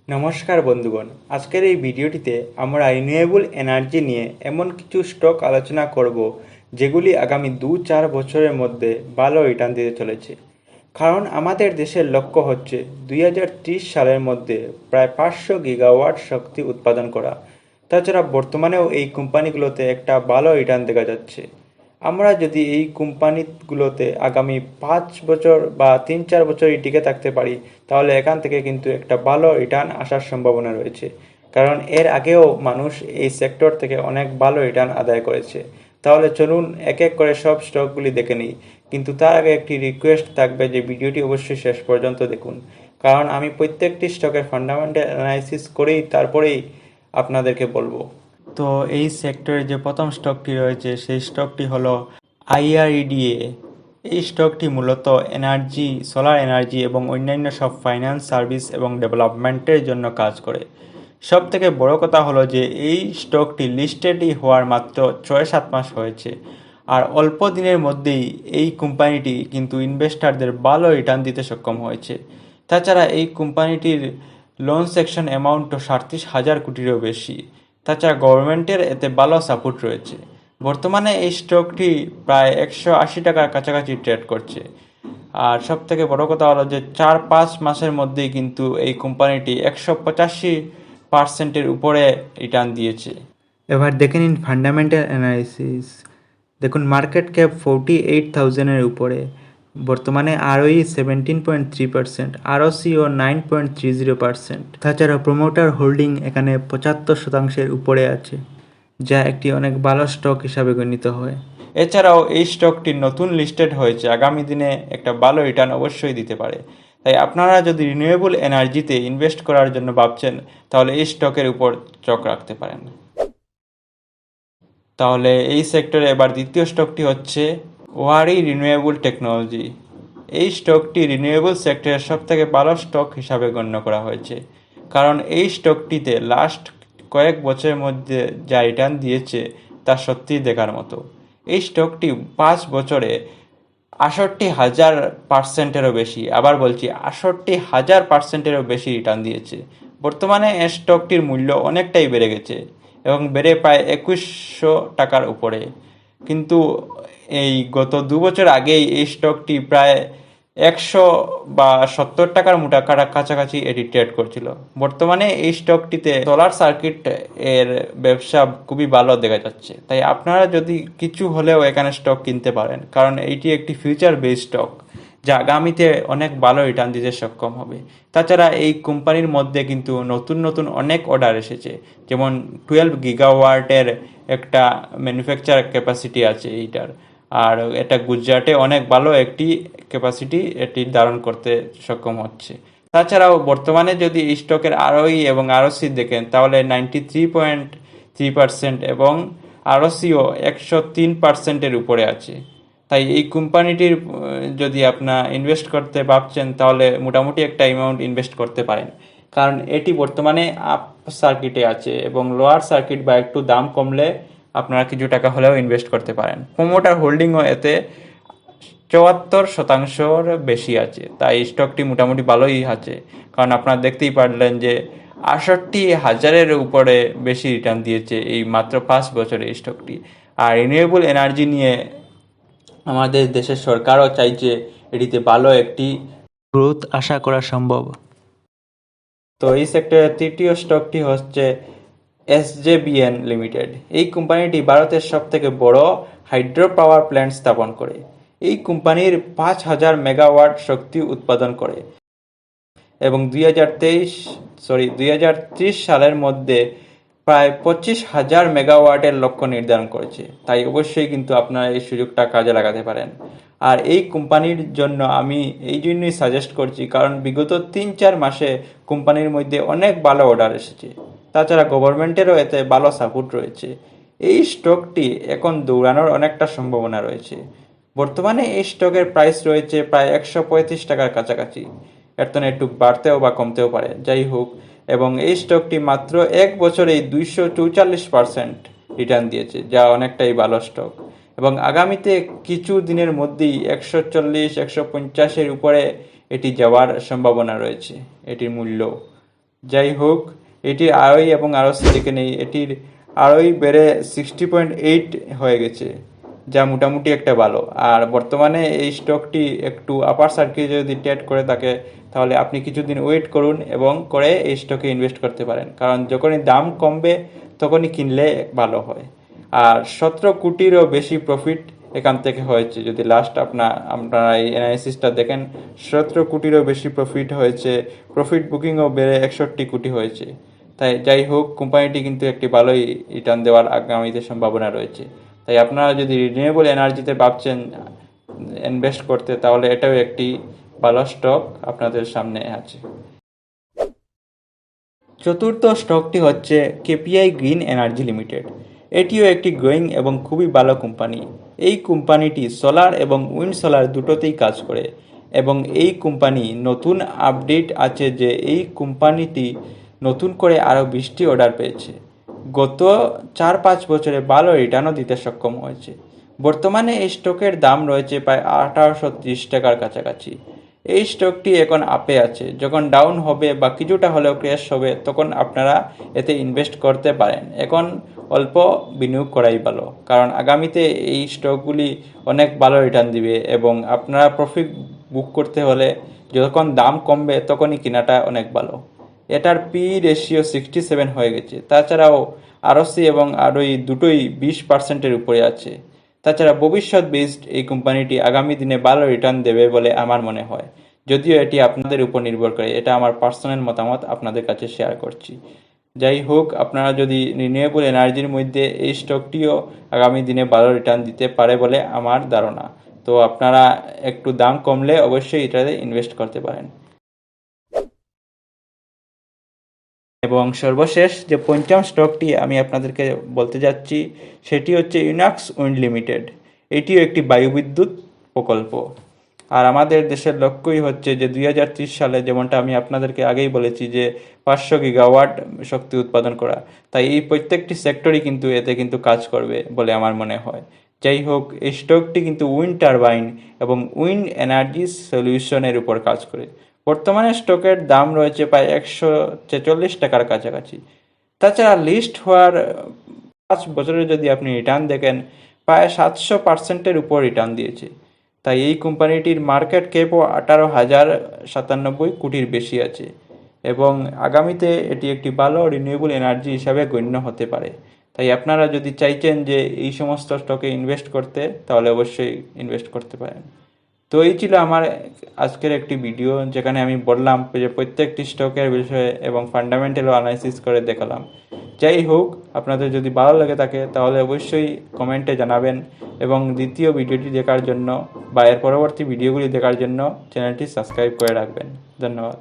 নমস্কার বন্ধুগণ, আজকের এই ভিডিওটিতে আমরা রিনিউয়েবল এনার্জি নিয়ে এমন কিছু স্টক আলোচনা করব যেগুলি আগামী 2-4 বছরের মধ্যে ভালো রিটার্ন দিতে চলেছে। কারণ আমাদের দেশের লক্ষ্য হচ্ছে 2030 সালের মধ্যে প্রায় 500 গিগাওয়াট শক্তি উৎপাদন করা। তাছাড়া বর্তমানেও এই কোম্পানিগুলোতে একটা ভালো রিটার্ন দেখা যাচ্ছে। আমরা যদি এই কোম্পানিগুলোতে আগামী 5 বছর বা 3-4 বছরই টিকে থাকতে পারি, তাহলে এখান থেকে কিন্তু একটা ভালো রিটার্ন আসার সম্ভাবনা রয়েছে। কারণ এর আগেও মানুষ এই সেক্টর থেকে অনেক ভালো রিটার্ন আদায় করেছে। তাহলে চলুন এক এক করে সব স্টকগুলি দেখে নিই, কিন্তু তার আগে একটি রিকোয়েস্ট থাকবে যে ভিডিওটি অবশ্যই শেষ পর্যন্ত দেখুন। কারণ আমি প্রত্যেকটি স্টকের ফান্ডামেন্টাল অ্যানালাইসিস করেই তারপরেই আপনাদেরকে বলবো। তো এই সেক্টরে যে প্রথম স্টকটি রয়েছে সেই স্টকটি হলো আইআরইডিএ। এই স্টকটি মূলত এনার্জি, সোলার এনার্জি এবং অন্যান্য সব ফাইন্যান্স সার্ভিস এবং ডেভেলপমেন্টের জন্য কাজ করে। সব থেকে বড় কথা হলো যে এই স্টকটি লিস্টেডই হওয়ার মাত্র 6-7 মাস হয়েছে, আর অল্প দিনের মধ্যেই এই কোম্পানিটি কিন্তু ইনভেস্টারদের ভালো রিটার্ন দিতে সক্ষম হয়েছে। তাছাড়া এই কোম্পানিটির লোন সেকশন অ্যামাউন্টও 37,000 কোটিরও বেশি। তাছাড়া গভর্নমেন্টের এতে ভালো সাপোর্ট রয়েছে। বর্তমানে এই স্টকটি প্রায় 180 টাকার কাছাকাছি ট্রেড করছে। আর সব থেকে বড় কথা হলো যে 4-5 মাসের মধ্যেই কিন্তু এই কোম্পানিটি 185% উপরে রিটার্ন দিয়েছে। এবার দেখে নিন ফান্ডামেন্টাল অ্যানালিসিস। দেখুন, মার্কেট ক্যাপ 48,000-এর উপরে। বর্তমানে আরওই 17.3%, আরওসিও 9.30%। তাছাড়া প্রমোটার হোল্ডিং এখানে 75%-এর উপরে আছে, যা একটি অনেক ভালো স্টক হিসাবে গণিত হয়। এছাড়াও এই স্টকটি নতুন লিস্টেড হয়েছে, আগামী দিনে একটা ভালো রিটার্ন অবশ্যই দিতে পারে। তাই আপনারা যদি রিনিউয়েবল এনার্জিতে ইনভেস্ট করার জন্য ভাবছেন, তাহলে এই স্টকের উপর চোখ রাখতে পারেন। তাহলে এই সেক্টরে এবার দ্বিতীয় স্টকটি হচ্ছে ওয়ারি রিনিউয়েবল টেকনোলজি। এই স্টকটি রিনিউয়েবল সেক্টরের সবথেকে ভালো স্টক হিসাবে গণ্য করা হয়েছে, কারণ এই স্টকটিতে লাস্ট কয়েক বছরের মধ্যে যা রিটার্ন দিয়েছে তা সত্যিই দেখার মতো। এই স্টকটি 5 বছরে 68,000%-এরও বেশি, আবার বলছি 68,000%-এরও বেশি রিটার্ন দিয়েছে। বর্তমানে এই স্টকটির মূল্য অনেকটাই বেড়ে গেছে এবং বেড়ে প্রায় 2100 টাকার উপরে। কিন্তু এই গত 2 বছর আগেই এই স্টকটি প্রায় 100 বা 70 টাকার মোটা কাছাকাছি এটি ট্রেড করছিল। বর্তমানে এই স্টকটিতে সোলার সার্কিট এর ব্যবসা খুবই ভালো দেখা যাচ্ছে। তাই আপনারা যদি কিছু হলেও এখানে স্টক কিনতে পারেন, কারণ এইটি একটি ফিউচার বেসড স্টক যা আগামীতে অনেক ভালো রিটার্ন দিতে সক্ষম হবে। তাছাড়া এই কোম্পানির মধ্যে কিন্তু নতুন নতুন অনেক অর্ডার এসেছে, যেমন 12 গিগাওয়াটের একটা ম্যানুফ্যাকচার ক্যাপাসিটি আছে এইটার। আর এটা গুজরাটে অনেক ভালো একটি ক্যাপাসিটি এটি ধারণ করতে সক্ষম হচ্ছে। তাছাড়াও বর্তমানে যদি এই স্টকের আরওই এবং আরওসি দেখেন, তাহলে 93.3% এবং আরওসিও 103%-এর উপরে আছে। তাই এই কোম্পানিটির যদি আপনার ইনভেস্ট করতে ভাবছেন, তাহলে মোটামুটি একটা অ্যামাউন্ট ইনভেস্ট করতে পারেন, কারণ এটি বর্তমানে আপ সার্কিটে আছে এবং লোয়ার সার্কিট বা একটু দাম কমলে আপনারা কিছু টাকা হলেও ইনভেস্ট করতে পারেন। প্রমোটার হোল্ডিংও এতে 74%-এর বেশি আছে। তাই স্টকটি মোটামুটি ভালোই আছে, কারণ আপনারা দেখতেই পারলেন যে 68,000-এর উপরে বেশি রিটার্ন দিয়েছে এই মাত্র 5 বছরে এই স্টকটি। আর রিনিউয়েবল এনার্জি নিয়ে আমাদের দেশের সরকারও চাইছে এটিতে ভালো একটি গ্রোথ আশা করা সম্ভব। তো এই সেক্টরের তৃতীয় স্টকটি হচ্ছে এসজেবিএন লিমিটেড। এই কোম্পানিটি ভারতের সবথেকে বড় হাইড্রো পাওয়ার প্ল্যান্ট স্থাপন করে। এই কোম্পানির 5,000 মেগাওয়াট শক্তি উৎপাদন করে এবং 2030 সালের মধ্যে প্রায় 25,000 মেগাওয়াটের লক্ষ্য নির্ধারণ করেছে। তাই অবশ্যই কিন্তু আপনারা এই সুযোগটা কাজে লাগাতে পারেন। আর এই কোম্পানির জন্য আমি এই জন্যই সাজেস্ট করছি, কারণ বিগত 3-4 মাসে কোম্পানির মধ্যে অনেক ভালো অর্ডার এসেছে। তাছাড়া গভর্নমেন্টেরও এতে ভালো সাপোর্ট রয়েছে। এই স্টকটি এখন দৌড়ানোর অনেকটা সম্ভাবনা রয়েছে। বর্তমানে এই স্টকের প্রাইস রয়েছে প্রায় 135 টাকার কাছাকাছি। এর তো একটু বাড়তেও বা কমতেও পারে, যাই হোক। এবং এই স্টকটি মাত্র 1 বছরেই 244% রিটার্ন দিয়েছে, যা অনেকটাই ভালো স্টক। এবং আগামীতে কিছু দিনের মধ্যেই 140-150-এর উপরে এটি যাওয়ার সম্ভাবনা রয়েছে এটির মূল্য। যাই হোক, এটির আরওই এবং আরওসি দেখে নেই। এটির আরওই বেড়ে 60.8 হয়ে গেছে, যা মোটামুটি একটা ভালো। আর বর্তমানে এই স্টকটি একটু আপার সার্কিট যদি ট্রেড করে থাকে, তাহলে আপনি কিছুদিন ওয়েট করুন এবং করে এই স্টকে ইনভেস্ট করতে পারেন, কারণ যখনই দাম কমবে তখনই কিনলে ভালো হয়। আর 17 কোটিরও বেশি প্রফিট এখান থেকে হয়েছে। যদি লাস্ট আপনারা এই অ্যানালিসিসটা দেখেন, 17 কোটিরও বেশি প্রফিট হয়েছে। প্রফিট বুকিংও বেড়ে 61 কোটি হয়েছে। তাই যাই হোক, কোম্পানিটি কিন্তু একটি ভালোই রিটার্ন দেওয়ার আগামীতে সম্ভাবনা রয়েছে। তাই আপনারা যদি রিনিউয়েবল এনার্জিতে ভাবছেন ইনভেস্ট করতে, তাহলে এটাও একটি ভালো স্টক আপনাদের সামনে আছে। চতুর্থ স্টকটি হচ্ছে কেপিআই গ্রিন এনার্জি লিমিটেড। এটিও একটি গ্রোয়িং এবং খুবই ভালো কোম্পানি। এই কোম্পানিটি সোলার এবং উইন্ড সোলার দুটোতেই কাজ করে, এবং এই কোম্পানি নতুন আপডেট আছে যে এই কোম্পানিটি নতুন করে আরও 20টি অর্ডার পেয়েছে। গত 4-5 বছরে ভালো রিটার্নও দিতে সক্ষম হয়েছে। বর্তমানে এই স্টকের দাম রয়েছে প্রায় 1830 টাকার কাছাকাছি। এই স্টকটি এখন আপে আছে। যখন ডাউন হবে বা কিছুটা হলেও ক্র্যাশ হবে, তখন আপনারা এতে ইনভেস্ট করতে পারেন। এখন অল্প বিনিয়োগ করাই ভালো, কারণ আগামীতে এই স্টকগুলি অনেক ভালো রিটার্ন দিবে, এবং আপনারা প্রফিট বুক করতে হলে যখন দাম কমবে তখনই কেনাটা অনেক ভালো। এটার পি রেশিও 67 হয়ে গেছে। তাছাড়াও আরওসি এবং আরওই দুটোই 20%-এর উপরে আছে। তাছাড়া ভবিষ্যৎ বেসড এই কোম্পানিটি আগামী দিনে ভালো রিটার্ন দেবে বলে আমার মনে হয়, যদিও এটি আপনাদের উপর নির্ভর করে। এটা আমার পার্সোনাল মতামত আপনাদের কাছে শেয়ার করছি। যাই হোক, আপনারা যদি রিনিউয়েবল এনার্জির মধ্যে এই স্টকটিও আগামী দিনে ভালো রিটার্ন দিতে পারে বলে আমার ধারণা, তো আপনারা একটু দাম কমলে অবশ্যই এটাতে ইনভেস্ট করতে পারেন। এবং সর্বশেষ যে পঞ্চম স্টকটি আমি আপনাদেরকে বলতে যাচ্ছি, সেটি হচ্ছে ইনাক্স উইন্ড লিমিটেড। এটিও একটি বায়ুবিদ্যুৎ প্রকল্প। আর আমাদের দেশের লক্ষ্যই হচ্ছে যে 2030 সালে, যেমনটা আমি আপনাদেরকে আগেই বলেছি, যে 500 গিগাওয়াট শক্তি উৎপাদন করা। তাই এই প্রত্যেকটি সেক্টরই কিন্তু এতে কিন্তু কাজ করবে বলে আমার মনে হয়। যাই হোক, এই স্টকটি কিন্তু উইন্ড টারবাইন এবং উইন্ড এনার্জি সলিউশনের উপর কাজ করে। বর্তমানে স্টকের দাম রয়েছে প্রায় 146 টাকার কাছাকাছি। তাছাড়া লিস্ট হওয়ার 5 বছরে যদি আপনি রিটার্ন দেখেন, প্রায় 700%-এর উপর রিটার্ন দিয়েছে। তাই এই কোম্পানিটির মার্কেট ক্যাপও 18,097 কোটির বেশি আছে, এবং আগামীতে এটি একটি ভালো রিনিউয়েবল এনার্জি হিসাবে গণ্য হতে পারে। তাই আপনারা যদি চাইছেন যে এই সমস্ত স্টকে ইনভেস্ট করতে, তাহলে অবশ্যই ইনভেস্ট করতে পারেন। তো এই ছিল আমার আজকের একটি ভিডিও, যেখানে আমি বললাম যে প্রত্যেকটি স্টকের বিষয়ে এবং ফান্ডামেন্টাল অ্যানালাইসিস করে দেখালাম। যাই হোক, আপনাদের যদি ভালো লেগে থাকে তাহলে অবশ্যই কমেন্টে জানাবেন, এবং দ্বিতীয় ভিডিওটি দেখার জন্য বা এর পরবর্তী ভিডিওগুলি দেখার জন্য চ্যানেলটি সাবস্ক্রাইব করে রাখবেন। ধন্যবাদ।